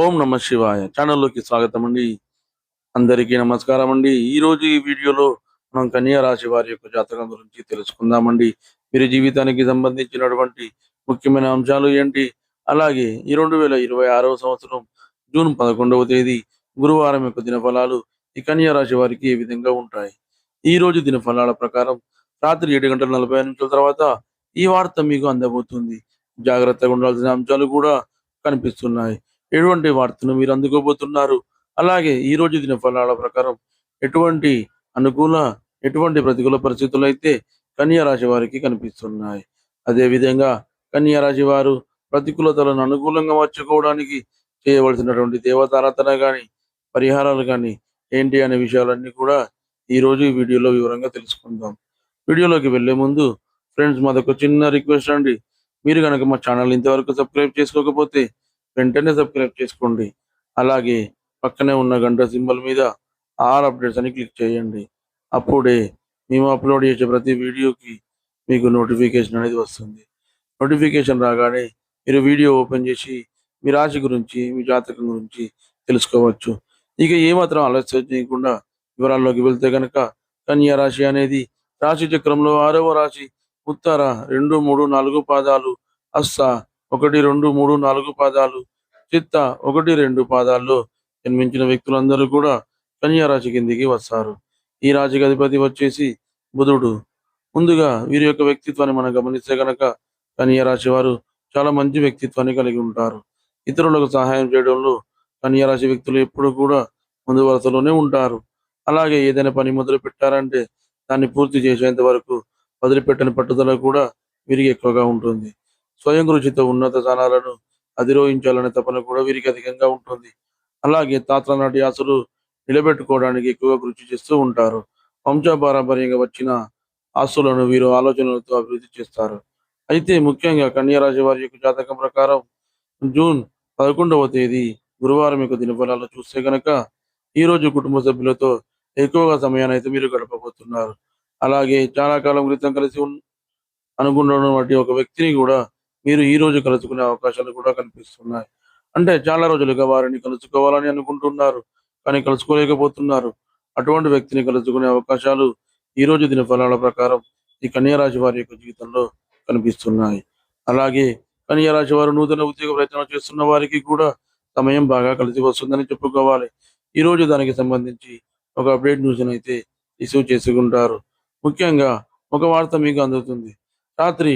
ఓం నమ శివాయ ఛానల్లోకి స్వాగతం అండి. అందరికీ నమస్కారం అండి. ఈరోజు ఈ వీడియోలో మనం కన్యా రాశి వారి యొక్క జాతకం గురించి తెలుసుకుందామండి. వీరి జీవితానికి సంబంధించినటువంటి ముఖ్యమైన అంశాలు ఏంటి, అలాగే ఈ 2026వ సంవత్సరం జూన్ 11వ తేదీ గురువారం యొక్క దినఫలాలు ఈ కన్యా రాశి వారికి ఏ విధంగా ఉంటాయి. ఈ రోజు దినఫలాల ప్రకారం రాత్రి 7:45 తర్వాత ఈ వార్త మీకు అందబోతుంది. జాగ్రత్తగా ఉండాల్సిన అంశాలు కూడా కనిపిస్తున్నాయి. ఎటువంటి వార్తను మీరు అందుకోబోతున్నారు, అలాగే ఈ రోజు దిన ఫలాల ప్రకారం ఎటువంటి అనుకూల, ఎటువంటి ప్రతికూల పరిస్థితులు అయితే కన్యా రాశి వారికి కనిపిస్తున్నాయి. అదే విధంగా కన్యా రాశి వారు ప్రతికూలతలను అనుకూలంగా మార్చుకోవడానికి చేయవలసినటువంటి దేవతారాధన కానీ, పరిహారాలు కానీ ఏంటి అనే విషయాలన్నీ కూడా ఈ రోజు ఈ వీడియోలో వివరంగా తెలుసుకుందాం. వీడియోలోకి వెళ్ళే ముందు ఫ్రెండ్స్, మాదొక చిన్న రిక్వెస్ట్ అండి. మీరు కనుక మా ఛానల్ ఇంతవరకు సబ్స్క్రైబ్ చేసుకోకపోతే వెంటనే సబ్స్క్రైబ్ చేసుకోండి. అలాగే పక్కనే ఉన్న గంట సింబల్ మీద ఆల్ అప్డేట్స్ అని క్లిక్ చేయండి. అప్పుడే మేము అప్లోడ్ చేసే ప్రతి వీడియోకి మీకు నోటిఫికేషన్ అనేది వస్తుంది. నోటిఫికేషన్ రాగానే మీరు వీడియో ఓపెన్ చేసి మీ రాశి గురించి, మీ జాతకం గురించి తెలుసుకోవచ్చు. ఇక ఏమాత్రం ఆలస్యం చేయకుండా వివరాల్లోకి వెళ్తే కనుక, కన్యా రాశి అనేది రాశి చక్రంలో 6వ రాశి. ఉత్తర 2, 3, 4 పాదాలు, హస్త 1, 2, 3, 4 పాదాలు, చిత్త 1, 2 పాదాల్లో జన్మించిన వ్యక్తులందరూ కూడా కన్యా రాశి కిందికి వస్తారు. ఈ రాశికి అధిపతి వచ్చేసి బుధుడు. ముందుగా వీరి యొక్క వ్యక్తిత్వాన్ని మనం గమనిస్తే గనక కన్యా రాశి వారు చాలా మంచి వ్యక్తిత్వాన్ని కలిగి ఉంటారు. ఇతరులకు సహాయం చేయడంలో కన్యా రాశి వ్యక్తులు ఎప్పుడు కూడా ముందు వరుసలోనే ఉంటారు. అలాగే ఏదైనా పని మొదలు పెట్టారంటే దాన్ని పూర్తి చేసేంత వరకు వదిలిపెట్టని పట్టుదల కూడా వీరికి ఎక్కువగా ఉంటుంది. స్వయం కృషితో ఉన్నత స్థానాలను అధిరోహించాలనే తపన కూడా వీరికి అధికంగా ఉంటుంది. అలాగే తాతల నాటి ఆశలు నిలబెట్టుకోవడానికి ఎక్కువగా కృషి చేస్తూ ఉంటారు. వంశపారంపర్యంగా వచ్చిన ఆస్తులను వీరు ఆలోచనలతో అభివృద్ధి చేస్తారు. అయితే ముఖ్యంగా కన్యా రాశి వారి యొక్క జాతకం ప్రకారం జూన్ 11వ తేదీ గురువారం యొక్క దినఫలాలు చూస్తే గనక ఈ రోజు కుటుంబ సభ్యులతో ఎక్కువగా సమయాన్ని అయితే మీరు గడపబోతున్నారు. అలాగే చాలా కాలం క్రితం అనుకున్నటువంటి ఒక వ్యక్తిని కూడా మీరు ఈ రోజు కలుసుకునే అవకాశాలు కూడా కనిపిస్తున్నాయి. అంటే చాలా రోజులుగా వారిని కలుసుకోవాలని అనుకుంటున్నారు, కానీ కలుసుకోలేకపోతున్నారు. అటువంటి వ్యక్తిని కలుసుకునే అవకాశాలు ఈ రోజు దినఫలాల ప్రకారం ఈ కన్యా రాశి వారి యొక్క జీవితంలో కనిపిస్తున్నాయి. అలాగే కన్యా రాశి వారు నూతన ఉద్యోగ ప్రయత్నాలు చేస్తున్న వారికి కూడా సమయం బాగా కలిసి వస్తుందని చెప్పుకోవాలి. ఈ రోజు దానికి సంబంధించి ఒక అప్డేట్ న్యూస్ అయితే రిసీవ్ చేసుకుంటారు. ముఖ్యంగా ఒక వార్త మీకు అందుతుంది. రాత్రి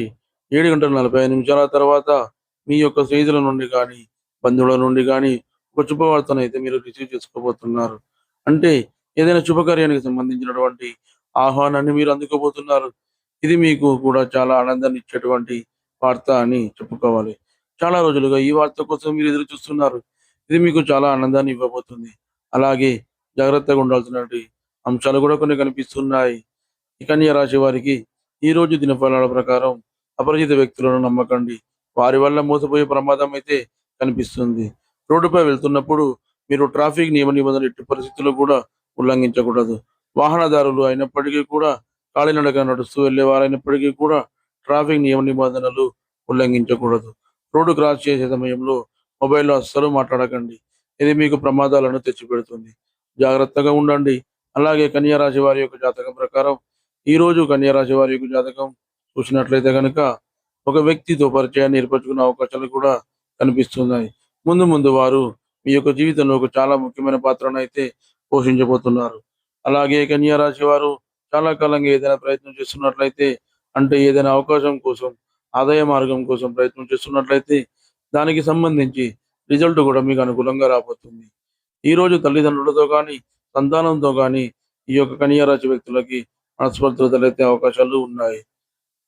7:45 తర్వాత మీ యొక్క స్నేహితుల నుండి కానీ, బంధువుల నుండి కానీ ఒక శుభవార్తనైతే మీరు రిసీవ్ చేసుకోబోతున్నారు. అంటే ఏదైనా శుభకార్యానికి సంబంధించినటువంటి ఆహ్వానాన్ని మీరు అందుకోబోతున్నారు. ఇది మీకు కూడా చాలా ఆనందాన్ని ఇచ్చేటువంటి వార్త అని చెప్పుకోవాలి. చాలా రోజులుగా ఈ వార్త కోసం మీరు ఎదురు చూస్తున్నారు. ఇది మీకు చాలా ఆనందాన్ని ఇవ్వబోతుంది. అలాగే జాగ్రత్తగా ఉండాల్సినటువంటి అంశాలు కూడా కొన్ని కనిపిస్తున్నాయి. ఈ కన్యా రాశి వారికి ఈ రోజు దినఫలాల ప్రకారం అపరిచిత వ్యక్తులను నమ్మకండి. వారి వల్ల మోసపోయే ప్రమాదం అయితే కనిపిస్తుంది. రోడ్డుపై వెళ్తున్నప్పుడు మీరు ట్రాఫిక్ నియమ నిబంధనలు ఎట్టి పరిస్థితుల్లో కూడా ఉల్లంఘించకూడదు. వాహనదారులు అయినప్పటికీ కూడా, కాలినడక నడుస్తూ వెళ్ళేవారైనప్పటికీ కూడా ట్రాఫిక్ నియమ నిబంధనలు ఉల్లంఘించకూడదు. రోడ్డు క్రాస్ చేసే సమయంలో మొబైల్‌లో అస్సలు మాట్లాడకండి. ఇది మీకు ప్రమాదాలను తెచ్చిపెడుతుంది. జాగ్రత్తగా ఉండండి. అలాగే కన్యా రాశి వారి యొక్క జాతకం ప్రకారం ఈ రోజు కన్యా రాశి వారి యొక్క జాతకం చూసినట్లయితే గనక ఒక వ్యక్తితో పరిచయాన్ని ఏర్పరచుకునే అవకాశాలు కూడా కనిపిస్తున్నాయి. ముందు ముందు వారు మీ యొక్క జీవితంలో ఒక చాలా ముఖ్యమైన పాత్రనైతే పోషించబోతున్నారు. అలాగే కన్యా రాశి వారు చాలా కాలంగా ఏదైనా ప్రయత్నం చేస్తున్నట్లయితే, అంటే ఏదైనా అవకాశం కోసం, ఆదాయ మార్గం కోసం ప్రయత్నం చేస్తున్నట్లయితే దానికి సంబంధించి రిజల్ట్ కూడా మీకు అనుకూలంగా రాబోతుంది. ఈరోజు తల్లిదండ్రులతో కానీ, సంతానంతో కానీ ఈ యొక్క కన్యా రాశి వ్యక్తులకి మనస్పర్ధలు తలెత్తే అవకాశాలు ఉన్నాయి.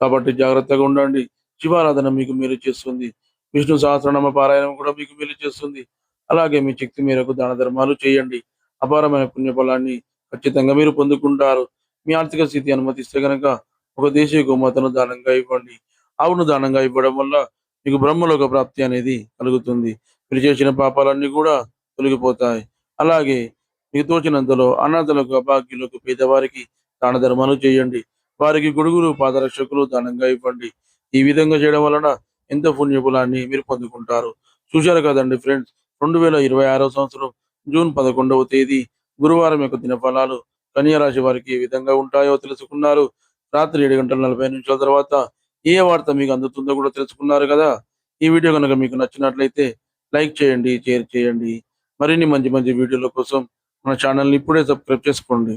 కాబట్టి జాగ్రత్తగా ఉండండి. శివారాధన మీకు మేలు చేస్తుంది. విష్ణు సహస్రనామ పారాయణం కూడా మీకు మేలు చేస్తుంది. అలాగే మీ శక్తి మేరకు దాన ధర్మాలు చేయండి. అపారమైన పుణ్యఫలాన్ని ఖచ్చితంగా మీరు పొందుకుంటారు. మీ ఆర్థిక స్థితి అనుమతిస్తే గనక ఒక దేశీయ గోమాతను దానంగా ఇవ్వండి. ఆవును దానంగా ఇవ్వడం వల్ల మీకు బ్రహ్మలోక ప్రాప్తి అనేది కలుగుతుంది. మీరు చేసిన పాపాలన్నీ కూడా తొలగిపోతాయి. అలాగే మీకు తోచినంతలో అనాథలకు, అభాగ్యులకు, పేదవారికి దాన ధర్మాలు చేయండి. వారికి గొడుగులు, పాదరక్షకులు దానంగా ఇవ్వండి. ఈ విధంగా చేయడం వలన ఎంతో పుణ్యఫలాన్ని మీరు పొందుకుంటారు. చూశారు కదండీ ఫ్రెండ్స్! 2026వ సంవత్సరం జూన్ 11వ తేదీ గురువారం యొక్క దినఫలాలు కన్యా రాశి వారికి ఏ విధంగా ఉంటాయో తెలుసుకున్నారు. రాత్రి 7:40 తర్వాత ఏ వార్త మీకు అందుతుందో కూడా తెలుసుకున్నారు కదా. ఈ వీడియో కనుక మీకు నచ్చినట్లయితే లైక్ చేయండి, షేర్ చేయండి. మరిన్ని మంచి మంచి వీడియోల కోసం మన ఛానల్ని ఇప్పుడే సబ్స్క్రైబ్ చేసుకోండి.